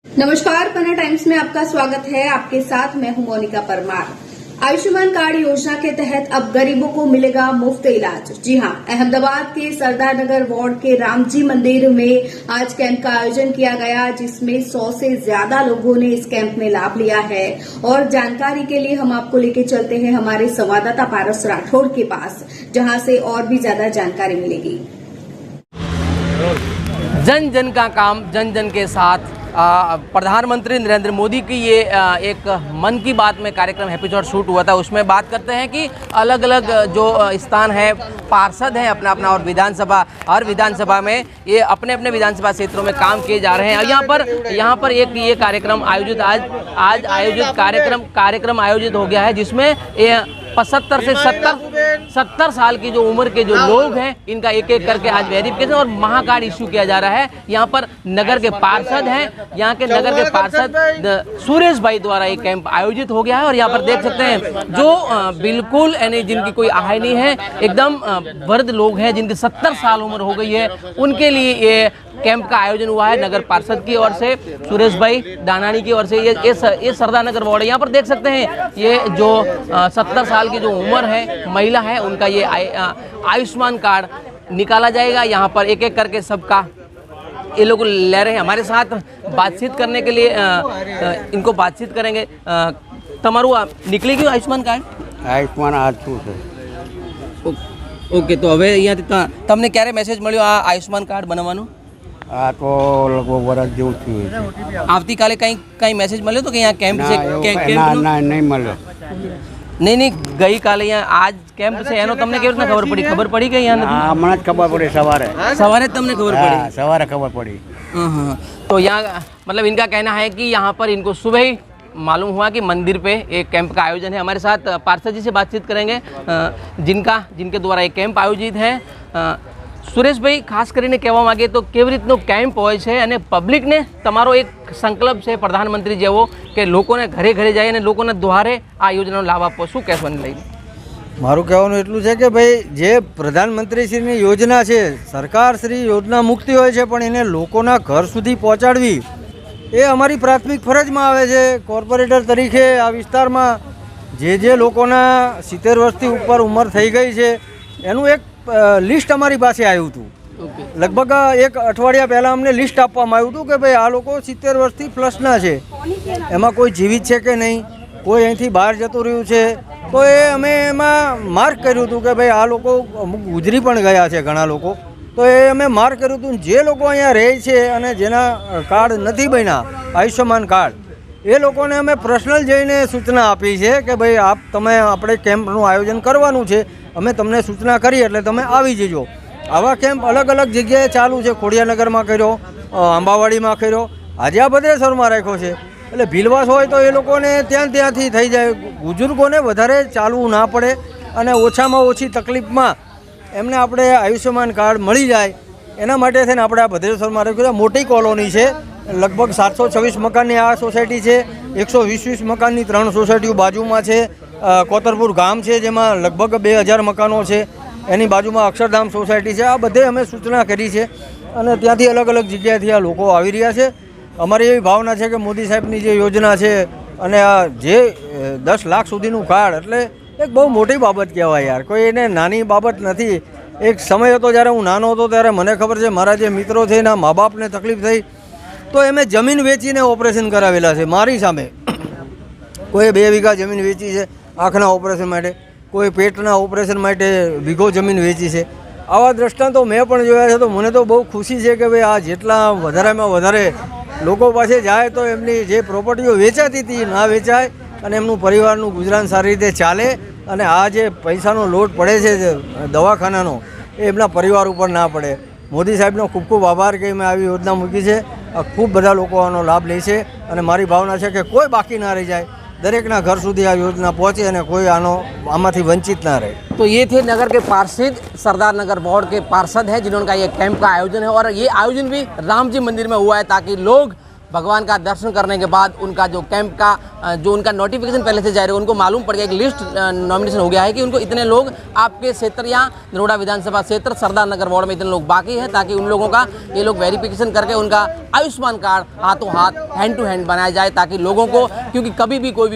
नमस्कार, पन्ना टाइम्स में आपका स्वागत है। आपके साथ मैं हूं मोनिका परमार। आयुष्मान कार्ड योजना के तहत अब गरीबों को मिलेगा मुफ्त इलाज। जी हां, अहमदाबाद के सरदार नगर वार्ड के रामजी मंदिर में आज कैंप का आयोजन किया गया, जिसमें 100 से ज्यादा लोगों ने इस कैंप में लाभ लिया है। और जानकारी के लिए हम आपको लेके चलते हैं हमारे संवाददाता पारस राठौड़ के पास, जहां से और भी ज्यादा जानकारी मिलेगी। जन जन का काम जन जन के साथ प्रधानमंत्री नरेंद्र मोदी की ये एक मन की बात में कार्यक्रम एपिसोड शूट हुआ था। उसमें बात करते हैं कि अलग अलग जो स्थान है, पार्षद हैं अपना अपना, और हर विधानसभा में ये अपने अपने विधानसभा क्षेत्रों में काम किए जा रहे हैं। यहाँ पर एक ये कार्यक्रम आयोजित आज आयोजित कार्यक्रम आयोजित हो गया है, जिसमें 75 से 70 साल की जो उम्र के जो लोग हैं, इनका एक एक करके आज वेरिफिकेशन और महाकार्ड इश्यू किया जा रहा है। यहाँ पर नगर के पार्षद हैं, यहाँ के नगर के पार्षद सुरेश भाई द्वारा एक कैंप आयोजित हो गया है। और यहाँ पर देख सकते हैं जो बिल्कुल यानी जिनकी कोई आय नहीं है, एकदम वृद्ध लोग हैं जिनकी 70 साल उम्र हो गई है, उनके लिए ये कैंप का आयोजन हुआ है नगर पार्षद की ओर से, सुरेश भाई दानानी की ओर से। ये सरदार नगर वार्ड है। यहाँ पर देख सकते हैं ये जो 70 साल की जो उम्र है, महिला है, उनका ये आयुष्मान कार्ड निकाला जाएगा। यहाँ पर एक एक करके सबका ये लोग ले रहे हैं। हमारे साथ बातचीत करने के लिए इनको बातचीत करेंगे। तमारू निकली क्यों आयुष्मान कार्ड? आयुष्मान आज શું છે? ઓકે, તો હવે અહીંયા તમને ક્યારે મેસેજ મળ્યો આ આયુષ્માન કાર્ડ બનાવવાનું? આ તો લગભગ વર્ષ જેવું થયું છે। આવતીકાલે કંઈ મેસેજ મળ્યો તો કે અહીંયા કેમ્પ છે? ના નહીં મળ્યો। નહીં, ગઈકાલે અહીંયા આજ કેમ્પ છે એનો તમને કેવી રીતના ખબર પડી કે અહીંયા નથી? હમણાં જ ખબર પડી, સવારે જ તમને ખબર પડી? સવારે ખબર પડી। तो यहाँ मतलब इनका कहना है कि यहाँ पर इनको सुबह ही मालूम हुआ कि मंदिर पे एक कैंप का आयोजन है। हमारे साथ पार्षद जी से बातचीत करेंगे जिनके द्वारा एक कैंप आयोजित है। સુરેશભાઈ, ખાસ કરીને કહેવા માગે તો કેવી રીતનો કેમ્પ હોય છે અને પબ્લિકને તમારો એક સંકલ્પ છે પ્રધાનમંત્રી જેવો કે લોકોને ઘરે ઘરે જાય અને લોકોના દ્વારે આ યોજનાનો લાભ આપવો, શું કહેશો એને લઈને? મારું કહેવાનું એટલું છે કે ભાઈ, જે પ્રધાનમંત્રીશ્રીની યોજના છે, સરકારશ્રી યોજના મુક્તિ હોય છે, પણ એને લોકોના ઘર સુધી પહોંચાડવી એ અમારી પ્રાથમિક ફરજમાં આવે છે। કોર્પોરેટર તરીકે આ વિસ્તારમાં જે લોકોના 70 વર્ષથી ઉપર ઉંમર થઈ ગઈ છે, એનું એક લિસ્ટ અમારી પાસે આવ્યું હતું। લગભગ એક અઠવાડિયા પહેલાં અમને લિસ્ટ આપવામાં આવ્યું હતું કે ભાઈ આ લોકો 70 વર્ષથી પ્લસના છે, એમાં કોઈ જીવિત છે કે નહીં, કોઈ અહીંથી બહાર જતું રહ્યું છે, તો એ અમે એમાં માર્ક કર્યું હતું કે ભાઈ આ લોકો અમુક ગુજરી પણ ગયા છે ઘણા લોકો, તો એ અમે માર્ક કર્યું હતું। જે લોકો અહીંયા રહે છે અને જેના કાર્ડ નથી બન્યા આયુષ્યમાન કાર્ડ, એ લોકોને અમે પર્સનલ જઈને સૂચના આપી છે કે ભાઈ આપણે કેમ્પનું આયોજન કરવાનું છે, અમે તમને સૂચના કરી એટલે તમે આવી જજો। આવા કેમ્પ અલગ અલગ જગ્યાએ ચાલુ છે। ખોડિયાનગરમાં કર્યો, આંબાવાડીમાં કર્યો, આજે આ ભદ્રેશ્વરમાં રાખ્યો છે। એટલે ભીલવાસ હોય તો એ લોકોને ત્યાંથી થઈ જાય, બુઝુર્ગોને વધારે ચાલવું ના પડે અને ઓછામાં ઓછી તકલીફમાં એમને આપણે આયુષ્યમાન કાર્ડ મળી જાય, એના માટે થઈને આપણે આ ભદ્રેશ્વરમાં રાખ્યું છે। મોટી કોલોની છે, લગભગ 726 મકાનની આ સોસાયટી છે, 120 મકાનની 3 સોસાયટીઓ બાજુમાં છે। કોતરપુર ગામ છે, જેમાં લગભગ 2000 મકાનો છે, એની બાજુમાં અક્ષરધામ સોસાયટી છે। આ બધે અમે સૂચના કરી છે અને ત્યાંથી અલગ અલગ જગ્યાએથી આ લોકો આવી રહ્યા છે। અમારી એવી ભાવના છે કે મોદી સાહેબની જે યોજના છે અને આ જે 10 લાખ સુધીનું કાર્ડ, એટલે એક બહુ મોટી બાબત કહેવાય યાર, કોઈ એને નાની બાબત નથી। એક સમય હતો જ્યારે હું નાનો હતો ત્યારે મને ખબર છે, મારા જે મિત્રો છે એના મા બાપને તકલીફ થઈ તો એમે જમીન વેચીને ઓપરેશન કરાવેલા છે મારી સામે। કોઈ 2 વીઘા જમીન વેચી છે આંખના ઓપરેશન માટે, કોઈ પેટના ઓપરેશન માટે વીઘો જમીન વેચી છે। આવા દ્રષ્ટાંતો મેં પણ જોયા છે। તો મને તો બહુ ખુશી છે કે ભાઈ આ જેટલા વધારેમાં વધારે લોકો પાસે જાય તો એમની જે પ્રોપર્ટીઓ વેચાતી હતી ના વેચાય અને એમનું પરિવારનું ગુજરાન સારી રીતે ચાલે, અને આ જે પૈસાનો લોડ પડે છે દવાખાનાનો, એ એમના પરિવાર ઉપર ના પડે। મોદી સાહેબનો ખૂબ ખૂબ આભાર કે મેં આવી યોજના મૂકી છે। ખૂબ બધા લોકો આનો લાભ લે છે અને મારી ભાવના છે કે કોઈ બાકી ના રહી જાય, દરેકના घर સુધી આ યોजना पहुँचे અને કોઈ આમાંથી वंचित ना रहे। तो ये थे नगर के पार्षद, सरदार नगर वार्ड के पार्षद हैं, जिन्होंने का ये कैंप का आयोजन है। और ये आयोजन भी राम जी मंदिर में हुआ है ताकि लोग भगवान का दर्शन करने के बाद उनका जो कैंप का जो उनका नोटिफिकेशन पहले से जारी है, उनको मालूम पड़ गया, एक लिस्ट नॉमिनेशन हो गया है कि उनको इतने लोग आपके क्षेत्र या नरोड़ा विधानसभा क्षेत्र सरदार नगर वार्ड में इतने लोग बाकी है, ताकि उन लोगों का ये लोग वेरिफिकेशन करके उनका आयुष्मान कार्ड हाथों हाथ हैंड टू हैंड बनाया जाए, ताकि लोगों को, क्योंकि कभी भी कोई भी